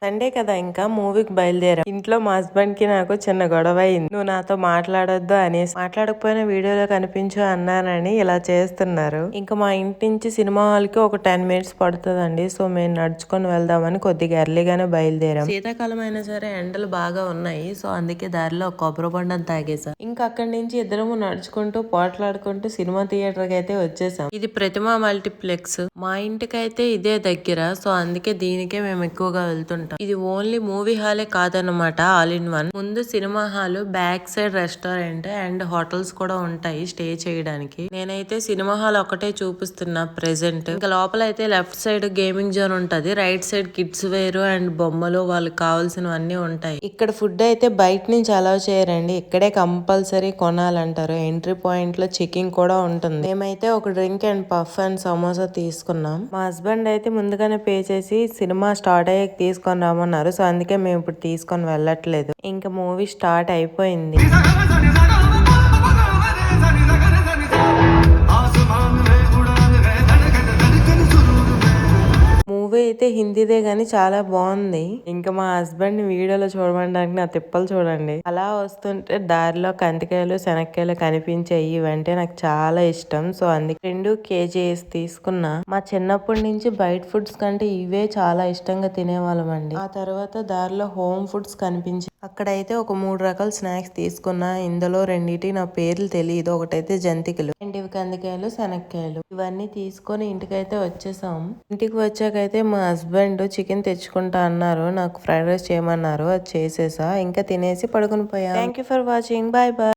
Sunday కదా ఇంకా మూవీకి బయలుదేరాం. ఇంట్లో మా హస్బెండ్ కి నాకు చిన్న గొడవ అయింది. నువ్వు నాతో మాట్లాడొద్దు అనేసి, మాట్లాడకపోయినా వీడియోలో కనిపించు అన్నానని ఇలా చేస్తున్నారు. ఇంకా మా ఇంటి నుంచి సినిమా హాల్ కి ఒక 10 మినిట్స్ పడుతుందండి. సో మేము నడుచుకొని వెళ్దామని కొద్దిగా ఎర్లీగానే బయలుదేరాం. శీతాకాలం అయినా సరే ఎండలు బాగా ఉన్నాయి. సో అందుకే దారిలో కొబ్బరి బొండం తాగేసా. ఇంకా అక్కడి నుంచి ఇద్దరము నడుచుకుంటూ పోట్లాడుకుంటూ సినిమా థియేటర్ కి అయితే వచ్చేసాం. ఇది ప్రతిమా మల్టీప్లెక్స్. మా ఇంటికైతే ఇదే దగ్గర. సో అందుకే దీనికే మేము ఎక్కువగా వెళ్తుంటాం. ఇది ఓన్లీ మూవీ హాలే కాదనమాట, ఆల్ ఇన్ వన్. ముందు cinema hall, back side restaurant and hotels కూడా ఉంటాయి స్టే చేయడానికి. నేనైతే సినిమా హాల్ ఒకటే చూపిస్తున్నా ప్రెసెంట్. ఇంకా లోపల అయితే లెఫ్ట్ సైడ్ గేమింగ్ జోన్ ఉంటది, right side kids wear and బొమ్మలు వాళ్ళకి కావాల్సినవన్నీ ఉంటాయి. ఇక్కడ ఫుడ్ అయితే బయట నుంచి అలౌ చేయరండి, ఇక్కడే కంపల్సరీ కొనాలంటారు. ఎంట్రీ పాయింట్ లో చెకింగ్ కూడా ఉంటుంది. మేమైతే ఒక drink and puff and samosa తీసుకున్నాం. మా హస్బెండ్ అయితే ముందుగానే పే చేసి సినిమా స్టార్ట్ అయ్యాక తీసుకొని రమ్మన్నారు. సో అందుకే మేము ఇప్పుడు తీసుకొని వెళ్ళట్లేదు. ఇంకా మూవీ స్టార్ట్ అయిపోయింది. మూవీ అయితే హిందీదే గానీ చాలా బాగుంది. ఇంకా మా హస్బెండ్ ని వీడియోలో చూడడానికి నా తిప్పలు చూడండి. అలా వస్తుంటే దారిలో కందికాయలు శనక్కాయలు కనిపించాయి. ఇవంటే నాకు చాలా ఇష్టం. సో అందుకే 2 కేజీస్ తీసుకున్నా. మా చిన్నప్పటి నుంచి బయట ఫుడ్స్ కంటే ఇవే చాలా ఇష్టంగా తినేవాళ్ళం అండి. ఆ తర్వాత దారిలో హోమ్ ఫుడ్స్ కనిపించాయి. అక్కడైతే ఒక 3 రకాల స్నాక్స్ తీసుకున్నా. ఇందులో రెండిటి నా పేర్లు తెలియదు. ఒకటైతే జంతికలు అండ్ ఇవి కందికాయలు శనక్కాయలు. ఇవన్నీ తీసుకొని ఇంటికైతే వచ్చేసాం. ఇంటికి వచ్చాకైతే మా హస్బెండ్ చికెన్ తెచ్చుకుంటా అన్నారు. నాకు ఫ్రైడ్ రైస్ చేయమన్నారు, అది చేసేసా. ఇంకా తినేసి పడుకుని పోయా. Thank you for watching. Bye bye.